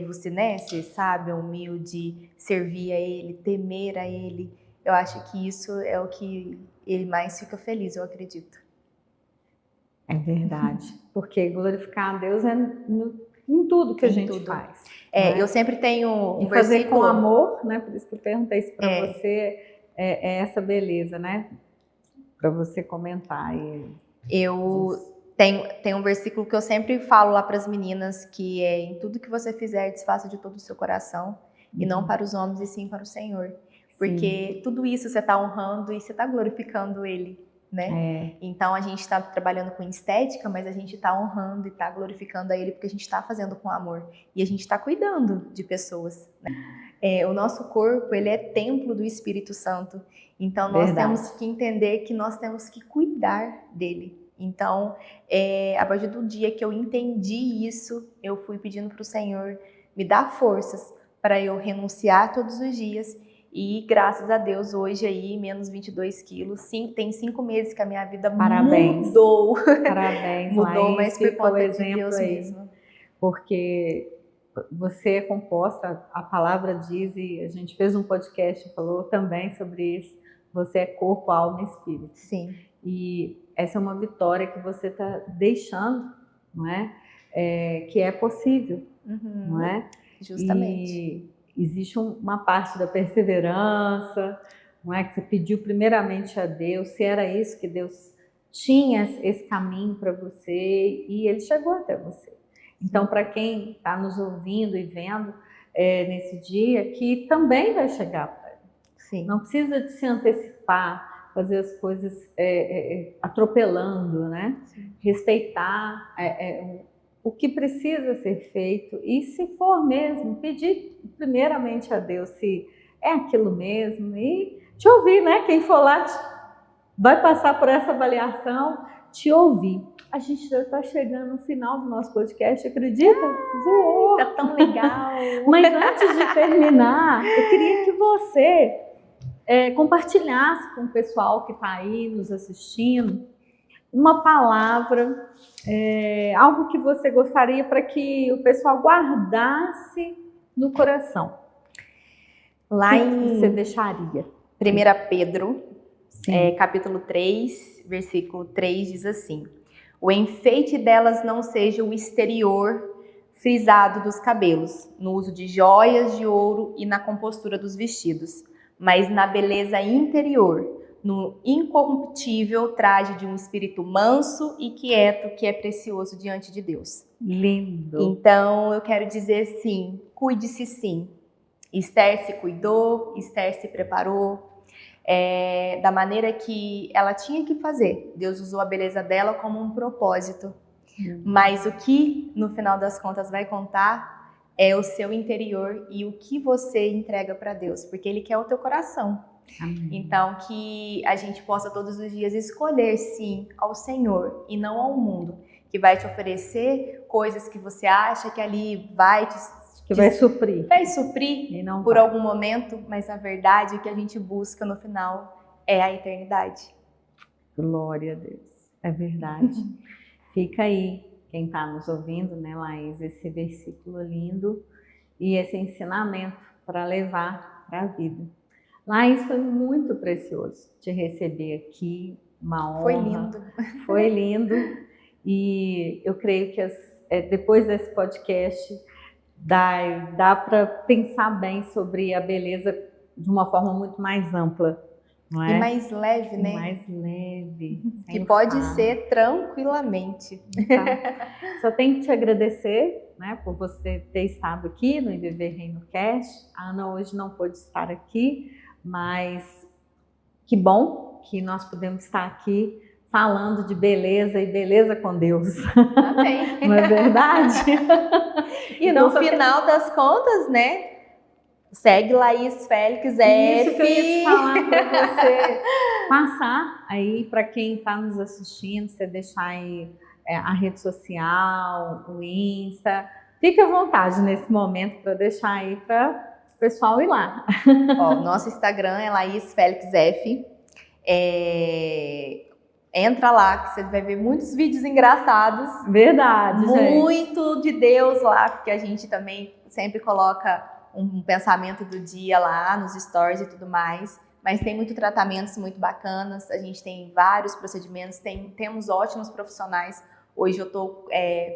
você, né, ser sábio, humilde, servir a Ele, temer a Ele. Eu acho que isso é o que Ele mais fica feliz, eu acredito. É verdade. Porque glorificar a Deus é em tudo que a gente faz. Eu sempre tenho um e fazer versículo... com amor, né? Por isso que eu perguntei isso para você, é essa beleza, né? Para você comentar. Tem um versículo que eu sempre falo lá para as meninas, que é: em tudo que você fizer, desfaça de todo o seu coração, e não para os homens, e sim para o Senhor. Porque tudo isso você está honrando e você está glorificando Ele, né? Então a gente está trabalhando com estética, mas a gente está honrando e está glorificando a Ele, porque a gente está fazendo com amor. E a gente está cuidando de pessoas, né? O nosso corpo, ele é templo do Espírito Santo. Então nós temos que entender que nós temos que cuidar dele. Então, a partir do dia que eu entendi isso, eu fui pedindo para o Senhor me dar forças para eu renunciar todos os dias. E graças a Deus, hoje aí, menos 22 quilos. Sim, tem 5 meses que a minha vida mudou. Parabéns, mudou, Laís, mas por conta de Deus aí mesmo. Porque você é composta, a palavra diz, e a gente fez um podcast, falou também sobre isso. Você é corpo, alma e espírito. Sim. E essa é uma vitória que você está deixando, não é? Que é possível, não é? Justamente. E existe uma parte da perseverança, não é? Que você pediu primeiramente a Deus, se era isso que Deus tinha, esse caminho para você, e Ele chegou até você. Então, para quem está nos ouvindo e vendo nesse dia, que também vai chegar para Ele. Sim. Não precisa de se antecipar, fazer as coisas atropelando, né? Sim. Respeitar o que precisa ser feito, e se for mesmo, pedir primeiramente a Deus se é aquilo mesmo, e te ouvir, né? Quem for lá vai passar por essa avaliação, te ouvir. A gente já está chegando no final do nosso podcast, acredita? Tá tão legal! Mas antes de terminar, eu queria que você compartilhasse com o pessoal que está aí nos assistindo uma palavra, algo que você gostaria para que o pessoal guardasse no coração. Lá o que você deixaria? 1 Pedro, capítulo 3, versículo 3 diz assim: o enfeite delas não seja o exterior frisado dos cabelos, no uso de joias de ouro e na compostura dos vestidos, mas na beleza interior, no incorruptível traje de um espírito manso e quieto, que é precioso diante de Deus. Lindo! Então, eu quero dizer sim, cuide-se sim. Esther se cuidou, Esther se preparou da maneira que ela tinha que fazer. Deus usou a beleza dela como um propósito. Mas o que, no final das contas, vai contar é o seu interior e o que você entrega para Deus, porque Ele quer o teu coração. Amém. Então, que a gente possa todos os dias escolher, sim, ao Senhor e não ao mundo, que vai te oferecer coisas que você acha que ali vai suprir. Vai suprir por algum momento, mas na verdade o que a gente busca no final é a eternidade. Glória a Deus, é verdade. Fica aí, quem está nos ouvindo, né, Laís, esse versículo lindo e esse ensinamento para levar para a vida. Laís, foi muito precioso te receber aqui, uma honra. Foi lindo. Foi lindo. E eu creio que depois desse podcast dá para pensar bem sobre a beleza de uma forma muito mais ampla. Não é? E mais leve, né? Mais leve. Que pode ser tranquilamente. Então, só tenho que te agradecer, né, por você ter estado aqui no IBV Reino Cast. A Ana hoje não pôde estar aqui, mas que bom que nós podemos estar aqui falando de beleza e beleza com Deus. Amém. Não é verdade? E no final das contas, né? Segue Laís Félix F. Isso que eu ia te falar para você passar aí para quem está nos assistindo, você deixar aí a rede social, o Insta. Fique à vontade nesse momento para deixar aí para o pessoal ir lá. Ó, nosso Instagram é Laís Félix F. Entra lá que você vai ver muitos vídeos engraçados. Verdade, muito gente. de Deus lá, porque a gente também sempre coloca um pensamento do dia lá nos stories e tudo mais. Mas tem muito tratamentos muito bacanas, a gente tem vários procedimentos, temos ótimos profissionais. Hoje eu estou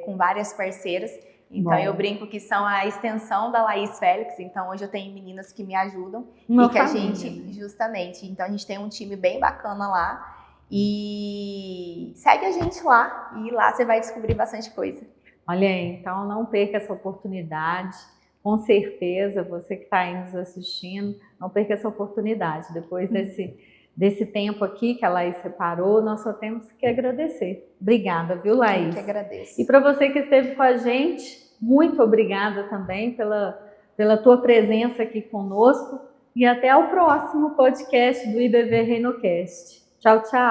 com várias parceiras, então eu brinco que são a extensão da Laís Félix. Então hoje eu tenho meninas que me ajudam e que a gente, justamente, então a gente tem um time bem bacana lá. E segue a gente lá, e lá você vai descobrir bastante coisa. Olha aí, então não perca essa oportunidade. Com certeza, você que está aí nos assistindo, não perca essa oportunidade. Depois desse tempo aqui que a Laís separou, nós só temos que agradecer. Obrigada, viu, Laís? Eu que agradeço. E para você que esteve com a gente, muito obrigada também pela tua presença aqui conosco. E até o próximo podcast do IBV RenoCast. Tchau, tchau.